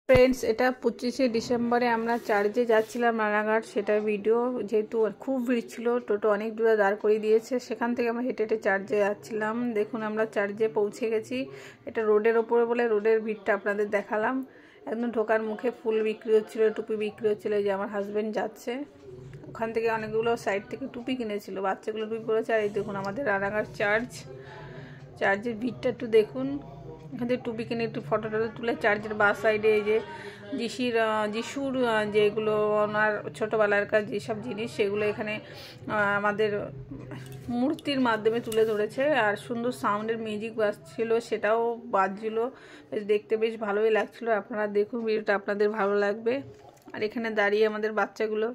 Friends এটা 25শে ডিসেম্বরে আমরা চার্চে যাচ্ছিলাম রানাঘাট সেটার ভিডিও যেহেতু খুব ভিড় ছিল টোটো অনেক দূরে দাঁড় করিয়ে দিয়েছে সেখান থেকে আমরা হেঁটে হেঁটে চার্চে যাচ্ছিলাম দেখুন আমরা চার্চে পৌঁছে গেছি এটা রোডের উপরে বলে রোডের ভিড়টা আপনাদের দেখালাম একদম ঢোকার মুখে ফুল বিক্রি হচ্ছিল টুপি বিক্রি হচ্ছিল যে আমার হাজবেন্ড যাচ্ছে ওখান থেকে অনেকগুলো সাইড থেকে টুপি কিনেছিল বাচ্চাগুলো টুপি পরেছে আর এই দেখুন আমাদের রানাঘাট চার্চের ভিড়টা একটু দেখুন এখানে টুপি কিনে একটু ফটো তুলে চার্চের বাস সাইডে এই যে যিশুর যেগুলো ওনার ছোটোবেলাকার যেসব জিনিস সেগুলো এখানে আমাদের মূর্তির মাধ্যমে তুলে ধরেছে আর সুন্দর সাউন্ডের মিউজিক বাজছিল সেটাও বাজছিল বেশ দেখতে বেশ ভালোই লাগছিল আপনারা দেখুন ভিডিওটা আপনাদের ভালো লাগবে আর এখানে দাঁড়িয়ে আমাদের বাচ্চাগুলো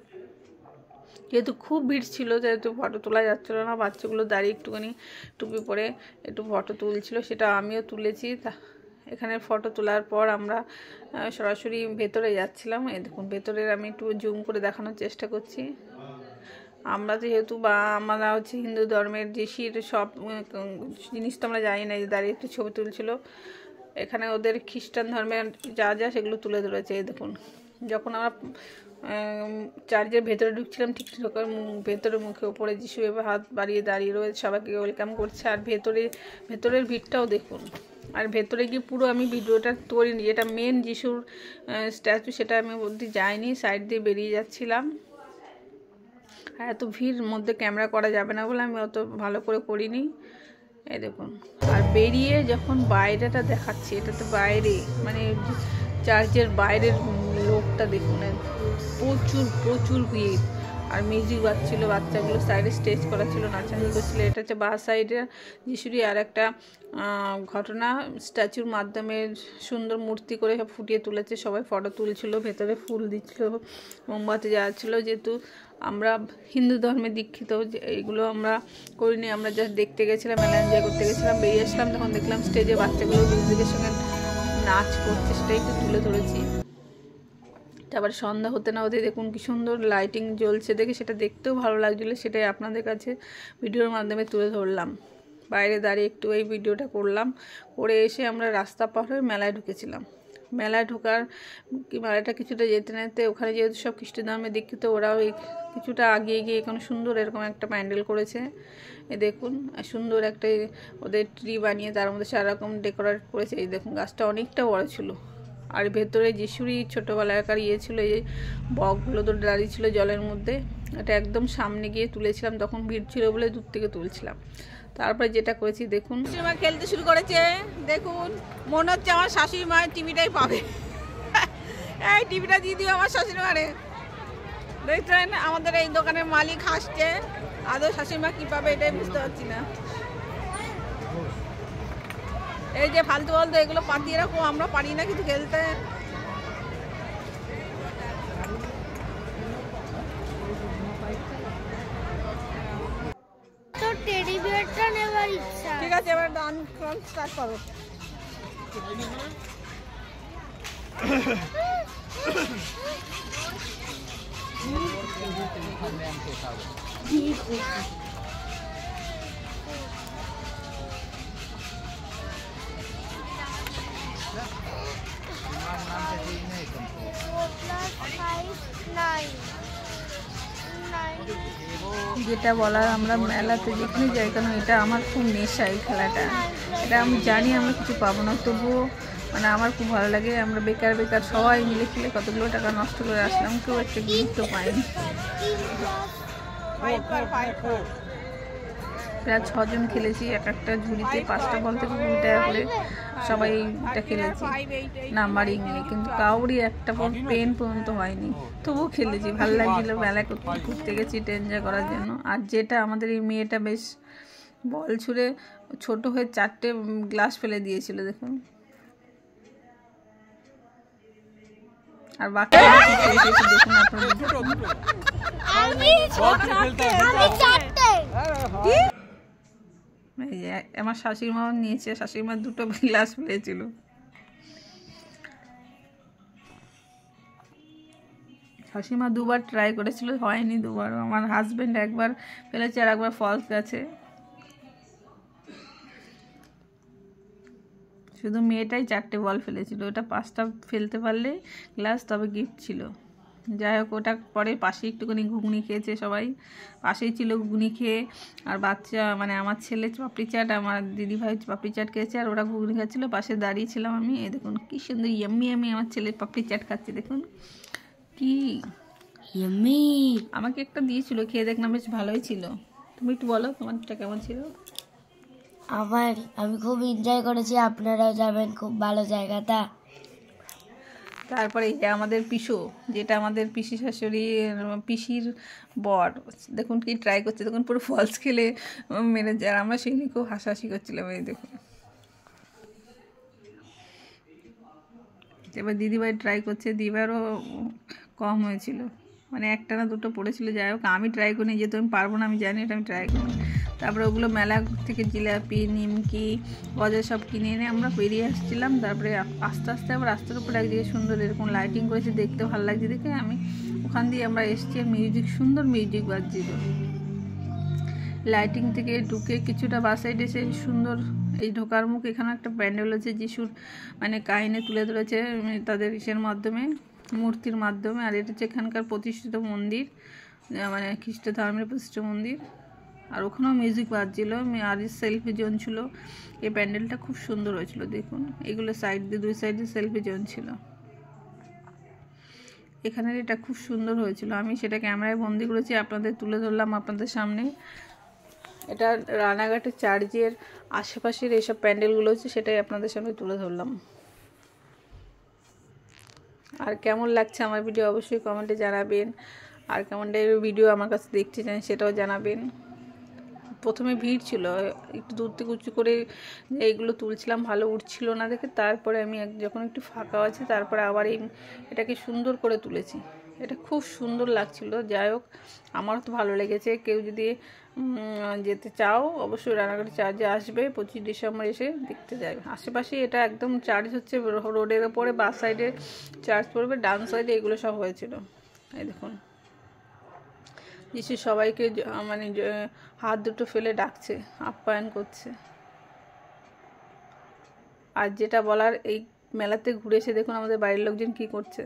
যেহেতু খুব ভিড় ছিল যেহেতু ফটো তোলা যাচ্ছিল না বাচ্চাগুলো দাঁড়িয়ে একটুখানি টুপি পরে একটু ফটো তুলছিল সেটা আমিও তুলেছি এখানে ফটো তোলার পর আমরা সরাসরি ভেতরে যাচ্ছিলাম এই দেখুন ভেতরের আমি একটু জুম করে দেখানোর চেষ্টা করছি আমরা যেহেতু আমরা হচ্ছে হিন্দু ধর্মের যিশুর সব জিনিস তো আমরা জানি না দাঁড়িয়ে একটু ছবি তুলছিল এখানে ওদের খ্রিস্টান ধর্মের যা যা সেগুলো তুলে ধরেছে এই দেখুন যখন আমরা চার্চের ভেতরে ঢুকছিলাম ঠিক ভেতরে মুখে ওপরে যিশু এবার হাত বাড়িয়ে দাঁড়িয়ে রয়েছে সবাইকে ওয়েলকাম করছে আর ভেতরের ভিড়টাও দেখুন আর ভেতরে গিয়ে পুরো আমি ভিডিওটা করিনি যেটা মেন যিশুর স্ট্যাচু সেটা আমি বলতে যাইনি সাইড দিয়ে বেরিয়ে যাচ্ছিলাম আর এত ভিড় মধ্যে ক্যামেরা করা যাবে না বলে আমি অত ভালো করে করিনি এই দেখুন আর বেরিয়ে যখন বাইরেটা দেখাচ্ছি এটা তো বাইরে মানে চার্চের বাইরের লোকটা দেখুন প্রচুর ভিড় আর মিউজিক বাজছিল বাচ্চাগুলো সাইডে স্টেজ করা ছিল নাচানাচি করছিল এটা হচ্ছে বাঁ সাইডে যিশুরই আর একটা ঘটনা স্ট্যাচুর মাধ্যমে সুন্দর মূর্তি করে ফুটিয়ে তুলেছে সবাই ফটো তুলছিল ভেতরে ফুল দিচ্ছিল মোমবাতি জ্বালাচ্ছিল যেহেতু আমরা হিন্দু ধর্মে দীক্ষিত এইগুলো আমরা করিনি আমরা জাস্ট দেখতে গেছিলাম মেলা এনজয় করতে গেছিলাম বেরিয়ে আসলাম তখন দেখলাম স্টেজে বাচ্চাগুলো মিউজিকের সঙ্গে নাচ করছে সেটাই একটু তুলে ধরেছি তারপরে সন্ধ্যা হতে না হতে দেখুন কি সুন্দর লাইটিং জ্বলছে দেখে সেটা দেখতেও ভালো লাগছিলো সেটাই আপনাদের কাছে ভিডিওর মাধ্যমে তুলে ধরলাম বাইরে দাঁড়িয়ে একটু এই ভিডিওটা করলাম করে এসে আমরা রাস্তা পার হয়ে মেলায় ঢুকেছিলাম মেলায় ঢোকার মেলাটা কিছুটা যেতে যেতে ওখানে যেহেতু সব খ্রিস্ট ধর্মে দীক্ষিত ওরাও এই কিছুটা আগিয়ে গিয়ে এখানে সুন্দর এরকম একটা প্যান্ডেল করেছে এই দেখুন সুন্দর একটা ওদের ট্রি বানিয়ে তার মধ্যে সারারকম ডেকোরেট করেছে এই দেখুন গাছটা অনেকটা বড় ছিল আর ভেতরে যিশুরই ছোটোবেলাকার ছিল এই বকগুলো তো দাঁড়িয়ে ছিল জলের মধ্যে এটা একদম সামনে গিয়ে তুলেছিলাম তখন ভিড় ছিল বলে দূর থেকে তুলছিলাম তারপরে যেটা করেছি দেখুন শাশুড়ি খেলতে শুরু করেছে দেখুন মনে হচ্ছে আমার শাশুড়ি মায়ের টিভিটাই পাবে এই টিভিটা দিয়ে দিও আমার শাশুড়ি মারে দেখছেন আমাদের এই দোকানের মালিক হাসছে আদৌ শাশুড়ি মা কী পাবে এটাই বুঝতে পারছি না এই যে ফালতু ফালতু এগুলো পাতিয়ে রাখো আমরা পারি না কিছু খেলতে ঠিক আছে এবার ডান স্টার্ট করো যেটা বলার আমরা মেলাতে যেখানে যাই কেন এটা আমার খুব নেশা এই খেলাটা এটা আমি জানি আমরা কিছু পাবো না তবুও মানে আমার খুব ভালো লাগে আমরা বেকার সবাই মিলে খেলে কতগুলো টাকা নষ্ট করে আসলাম কেউ একটা গুরুত্ব পাইনি প্রায় 6 জন খেলেছি একটা ঝুড়িতে 5টা বল থেকে 20 টাকা করে সবাই এটা খেলেছি নাম্বারিং নিয়ে কিন্তু কাউরই একটা বল পেন পর্যন্ত হয়নি তবুও খেলেছি ভালো লাগছিল মেলায় ঘুরতে গেছি এটা এনজয় করার জন্য আর যেটা আমাদের এই মেয়েটা বেশ বল ছুঁড়ে ছোট হয়ে 4টে গ্লাস ফেলে দিয়েছিল দেখুন আর বাকি দেখুন আপনারা আমার শাশুড়ি মা নিয়েছে শাশুড়ি মা 2টো গ্লাস ফেলেছিল শাশুড়ি মা 2বার ট্রাই করেছিল হয়নি 2বার আমার হাজবেন্ড একবার ফেলেছে আর একবার ফলস গেছে শুধু মেয়েটাই 4টে বল ফেলেছিল, ওটা 5টা ফেলতে পারলে গ্লাস তবে গিফট ছিল। যাই হোক, ওটা পরে পাশে একটুখানি ঘুগনি খেয়েছে সবাই, পাশেই ছিল ঘুগনি খেয়ে। আর বাচ্চা মানে আমার ছেলে পাপড়ি চাট, আমার দিদিভাই পাপড়ি চাট খেয়েছে, আর ওরা ঘুগনি খাচ্ছিলো, পাশে দাঁড়িয়েছিলাম আমি। এই দেখুন কি সুন্দর ইয়াম্মি ইয়াম্মি আমার ছেলে পাপড়ি চাট খাচ্ছে, দেখুন কি ইয়াম্মি। আমাকে একটা দিয়েছিল, খেয়ে দেখলাম বেশ ভালোই ছিল। তুমি একটু বলো তোমারটা কেমন ছিল? আমি খুব এনজয় করেছি, আপনারাও যাবেন, খুব ভালো জায়গাটা। তারপরে এই যে আমাদের পিসো, যেটা আমাদের পিসি শাশুড়ি পিসির বর, দেখুন কি ট্রাই করছে, দেখুন পুরো ফলস খেলে মেরে যায়। আর আমরা সেগুলি খুব হাসাহাসি করছিলাম। এই দেখুন, এবার দিদিভাই ট্রাই করছে, দিদিভাইয়েরও কম হয়েছিল, মানে একটা না দুটো পড়েছিল। যাই হোক, আমি ট্রাই করিনি, যেহেতু আমি পারবো না, আমি জানি এটা, আমি ট্রাই করি। তারপরে ওগুলো মেলা থেকে জিলাপি, নিমকি, গজা সব কিনে এনে আমরা বেরিয়ে আসছিলাম। তারপরে আস্তে আস্তে আবার রাস্তার উপরে এক জায়গায় সুন্দর এরকম লাইটিং করেছে, দেখতে ভালো লাগছে দেখে আমি ওখান দিয়ে আমরা এসছি। মিউজিক, সুন্দর মিউজিক বাজছিল। লাইটিং থেকে ঢুকে কিছুটা বাসাইড এসে সুন্দর এই ঢোকার মুখ, এখানে একটা প্যান্ডেল আছে, যিশুর মানে কাহিনী তুলে ধরেছে তাদের ইসের মাধ্যমে, মূর্তির মাধ্যমে। আর এটা হচ্ছে এখানকার প্রতিষ্ঠিত মন্দির, মানে খ্রিস্ট ধর্মের প্রতিষ্ঠিত মন্দির। আর ওখানেও মিউজিক বাজছিল, আর সেলফি জোন ছিল। এই প্যান্ডেলটা খুব সুন্দর হয়েছিল, দেখুন এগুলো সাইড দিয়ে, দুই সাইডে সেলফি জোন ছিল। এখানের এটা খুব সুন্দর হয়েছিল, আমি সেটা ক্যামেরায় বন্দি করেছি, আপনাদের তুলে ধরলাম আপনাদের সামনে। এটা রানাঘাটের চার্চের আশেপাশের এইসব প্যান্ডেলগুলো হচ্ছে, সেটাই আপনাদের সামনে তুলে ধরলাম। আর কেমন লাগছে আমার ভিডিও অবশ্যই কমেন্টে জানাবেন। আর কেমন ভিডিও আমার কাছে দেখতে চান সেটাও জানাবেন। প্রথমে ভিড় ছিল, একটু দূর থেকে উঁচু করে এইগুলো তুলছিলাম, ভালো উঠছিল না দেখে। তারপরে আমি যখন একটু ফাঁকা আছে, তারপরে আবার এটাকে সুন্দর করে তুলেছি। এটা খুব সুন্দর লাগছিল। যাই হোক, আমারও তো ভালো লেগেছে। কেউ যদি যেতে চাও অবশ্যই রানাঘাট চার্চে আসবে, 25 ডিসেম্বর এসে দেখতে যাবে। আশেপাশে এটা একদম চার্চ হচ্ছে রোডের ওপরে, বাস সাইডে চার্চ পড়বে, ডান সাইডে এগুলো সব হয়েছিল। এই দেখুন, যিশু সবাইকে মানে হাত দুটো ফেলে ডাকছে, আপ্যায়ন করছে। আর যেটা বলার, এই মেলাতে ঘুরে এসে দেখুন আমাদের বাড়ির লোকজন কি করছে।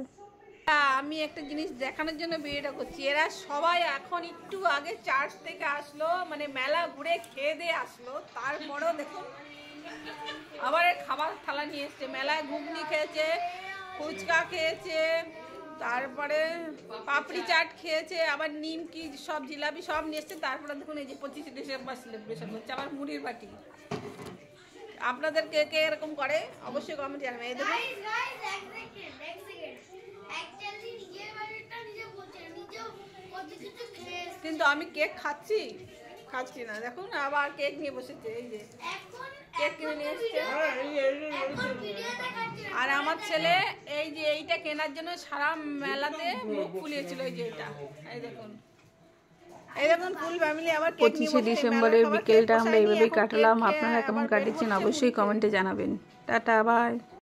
আমি একটা জিনিস দেখানোর জন্য ভিডিওটা করছি। এরা সবাই এখন একটু আগে চার্চ থেকে আসলো, মানে মেলা ঘুরে খেয়ে দিয়ে আসলো, তারপরেও দেখুন আবার খাবার থালা নিয়ে এসছে। মেলায় ঘুগনি খেয়েছে, ফুচকা খেয়েছে, তারপরে পাপড়ি চাট খেয়েছে, আবার নিমকি সব জিলাপি সব নিয়ে এসছে। তারপরে দেখুন এই যে 25 ডিসেম্বর সেলিব্রেশন হচ্ছে, আবার মুড়ির বাটি। আপনাদের কে কে এরকম করে অবশ্যই কমেন্ট জানাবেন। এই দেখুন, কিন্তু আমি কেক খাচ্ছি না, দেখুন আবার কেক নিয়ে বসেছে। এই যে কেক কিনে নিয়ে এসছে। আর আমার ছেলে এই যে এইটা কেনার জন্য সারা মেলাতে মুখ ফুলিয়েছিল। এই যে এটা, এই দেখুন, এই দেখুন ফুল ফ্যামিলি আবার কেক নিয়ে বসেছে। 25 ডিসেম্বরের বিকেলটা আমরা এইভাবেই কাটালাম। আপনারা কেমন কাটিয়েছেন অবশ্যই কমেন্টে জানাবেন। Tata, by.